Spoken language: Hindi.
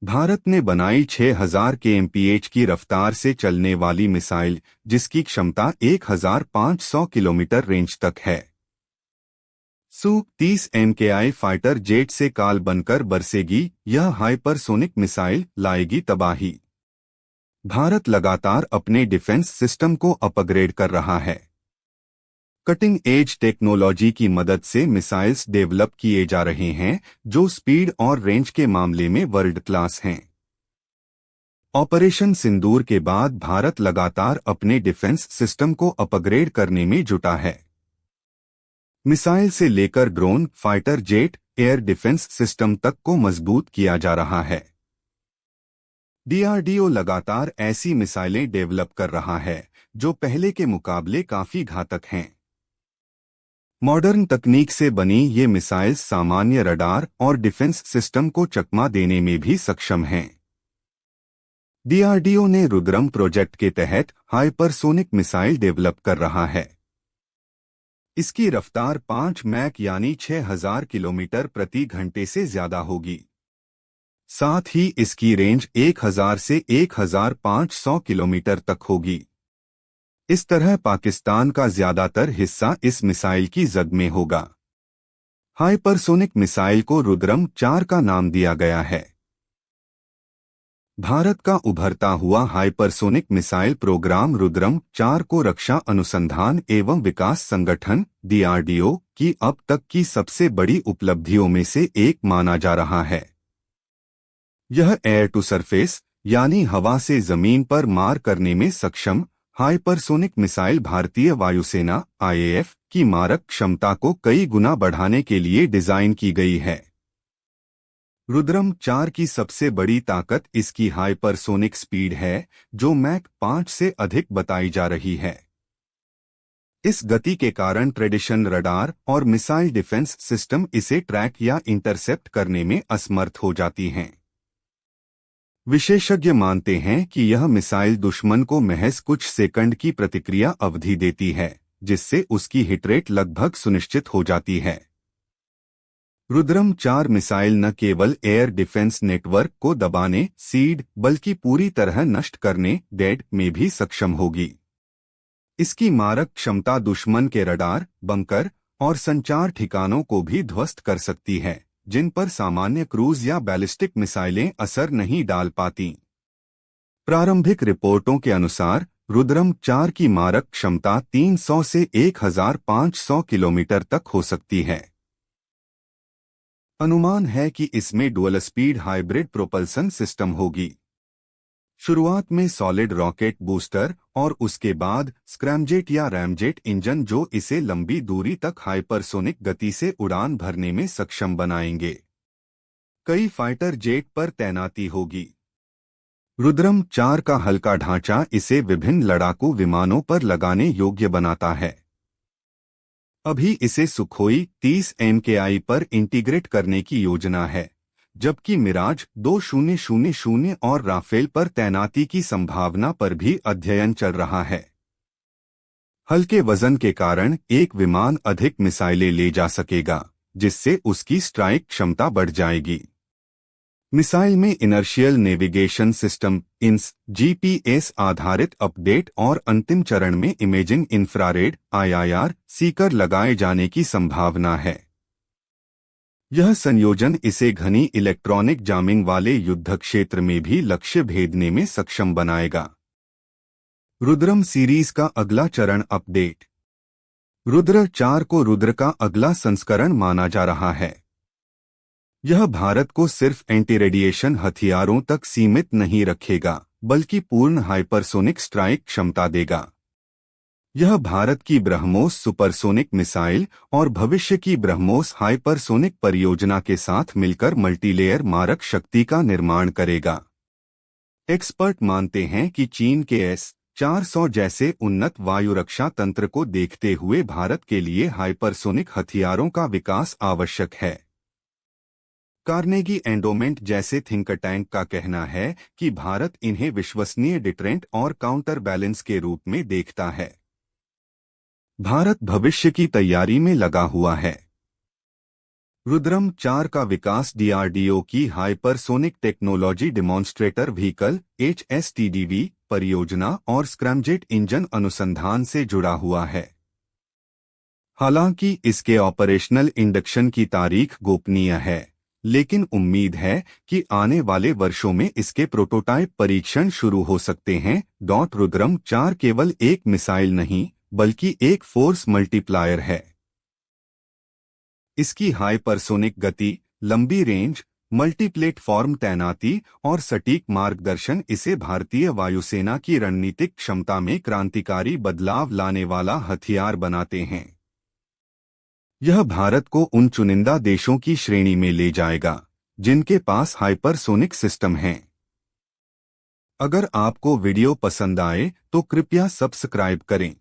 भारत ने बनाई 6000 kmph की रफ्तार से चलने वाली मिसाइल, जिसकी क्षमता 1500 किलोमीटर रेंज तक है। Su-30 MKI फाइटर जेट से काल बनकर बरसेगी। यह हाइपरसोनिक मिसाइल लाएगी तबाही। भारत लगातार अपने डिफेंस सिस्टम को अपग्रेड कर रहा है। कटिंग एज टेक्नोलॉजी की मदद से मिसाइल्स डेवलप किए जा रहे हैं, जो स्पीड और रेंज के मामले में वर्ल्ड क्लास हैं। ऑपरेशन सिंदूर के बाद भारत लगातार अपने डिफेंस सिस्टम को अपग्रेड करने में जुटा है। मिसाइल से लेकर drone, fighter jet, air defence system तक को मजबूत किया जा रहा है। डीआरडीओ लगातार ऐसी मिसाइलें डेवलप कर रहा है जो पहले के मुकाबले काफी घातक हैं। मॉडर्न तकनीक से बनी ये मिसाइल्स सामान्य रडार और डिफेंस सिस्टम को चकमा देने में भी सक्षम हैं। डीआरडीओ ने रुद्रम प्रोजेक्ट के तहत हाइपरसोनिक मिसाइल डेवलप कर रहा है। इसकी रफ्तार 5 मैक यानी 6000 किलोमीटर प्रति घंटे से ज्यादा होगी। साथ ही इसकी रेंज 1000 से 1500 किलोमीटर तक होगी। इस तरह पाकिस्तान का ज्यादातर हिस्सा इस मिसाइल की जद में होगा। हाइपरसोनिक मिसाइल को रुद्रम 4 का नाम दिया गया है। भारत का उभरता हुआ हाइपरसोनिक मिसाइल प्रोग्राम रुद्रम 4 को रक्षा अनुसंधान एवं विकास संगठन डीआरडीओ की अब तक की सबसे बड़ी उपलब्धियों में से एक माना जा रहा है। यह एयर टू सरफेस यानी हवा से जमीन पर मार करने में सक्षम हाइपरसोनिक मिसाइल भारतीय वायुसेना आईएएफ की मारक क्षमता को कई गुना बढ़ाने के लिए डिजाइन की गई है। रुद्रम 4 की सबसे बड़ी ताकत इसकी हाइपरसोनिक स्पीड है, जो मैक 5 से अधिक बताई जा रही है। इस गति के कारण ट्रेडिशनल रडार और मिसाइल डिफेंस सिस्टम इसे ट्रैक या इंटरसेप्ट करने में असमर्थ हो जाती हैं। विशेषज्ञ मानते हैं कि यह मिसाइल दुश्मन को महज कुछ सेकंड की प्रतिक्रिया अवधि देती है, जिससे उसकी हिटरेट लगभग सुनिश्चित हो जाती है। रुद्रम 4 मिसाइल न केवल एयर डिफेंस नेटवर्क को दबाने, सीड, बल्कि पूरी तरह नष्ट करने, डेड, में भी सक्षम होगी। इसकी मारक क्षमता दुश्मन के रडार, बंकर और संचार ठिकानों को भी ध्वस्त कर सकती है, जिन पर सामान्य क्रूज या बैलिस्टिक मिसाइलें असर नहीं डाल पाती। प्रारंभिक रिपोर्टों के अनुसार रुद्रम 4 की मारक क्षमता 300 से 1500 किलोमीटर तक हो सकती है। अनुमान है कि इसमें dual speed hybrid propulsion system होगी। शुरुआत में सॉलिड रॉकेट बूस्टर और उसके बाद स्क्रैमजेट या रैमजेट इंजन, जो इसे लंबी दूरी तक हाइपरसोनिक गति से उड़ान भरने में सक्षम बनाएंगे। कई फाइटर जेट पर तैनाती होगी। रुद्रम 4 का हल्का ढांचा इसे विभिन्न लड़ाकू विमानों पर लगाने योग्य बनाता है। अभी इसे सुखोई 30 MKI पर इंटीग्रेट करने की योजना है, जबकि मिराज 2000 और राफेल पर तैनाती की संभावना पर भी अध्ययन चल रहा है। हल्के वजन के कारण एक विमान अधिक मिसाइलें ले जा सकेगा, जिससे उसकी स्ट्राइक क्षमता बढ़ जाएगी। मिसाइल में inertial navigation system INS, GPS आधारित अपडेट और अंतिम चरण में इमेजिंग इंफ्रारेड IIR सीकर लगाए जाने की संभावना है। यह संयोजन इसे घनी इलेक्ट्रॉनिक जामिंग वाले युद्ध क्षेत्र में भी लक्ष्य भेदने में सक्षम बनाएगा। रुद्रम सीरीज का अगला चरण अपडेट। रुद्र 4 को रुद्र का अगला संस्करण माना जा रहा है। यह भारत को सिर्फ एंटी रेडिएशन हथियारों तक सीमित नहीं रखेगा, बल्कि पूर्ण हाइपरसोनिक स्ट्राइक क्षमता देगा। यह भारत की ब्रह्मोस सुपरसोनिक मिसाइल और भविष्य की ब्रह्मोस हाइपरसोनिक परियोजना के साथ मिलकर मल्टीलेयर मारक शक्ति का निर्माण करेगा। एक्सपर्ट मानते हैं कि चीन के S-400 जैसे उन्नत वायुरक्षा तंत्र को देखते हुए भारत के लिए हाइपरसोनिक हथियारों का विकास आवश्यक है। कार्नेगी एंडोमेंट जैसे थिंक टैंक का कहना है कि भारत इन्हें विश्वसनीय डिटरेंट और काउंटर बैलेंस के रूप में देखता है। भारत भविष्य की तैयारी में लगा हुआ है। रुद्रम 4 का विकास डीआरडीओ की hypersonic technology demonstrator vehicle HSTDV परियोजना और स्क्रैमजेट इंजन अनुसंधान से जुड़ा हुआ है। हालांकि इसके ऑपरेशनल इंडक्शन की तारीख गोपनीय है, लेकिन उम्मीद है कि आने वाले वर्षों में इसके प्रोटोटाइप परीक्षण शुरू हो सकते हैं। रुद्रम 4 केवल एक मिसाइल नहीं बल्कि एक फोर्स मल्टीप्लायर है। इसकी हाइपरसोनिक गति, लंबी रेंज, मल्टीप्लेटफॉर्म तैनाती और सटीक मार्गदर्शन इसे भारतीय वायुसेना की रणनीतिक क्षमता में क्रांतिकारी बदलाव लाने वाला हथियार बनाते हैं। यह भारत को उन चुनिंदा देशों की श्रेणी में ले जाएगा जिनके पास हाइपरसोनिक सिस्टम हैं। अगर आपको वीडियो पसंद आए तो कृपया सब्सक्राइब करें।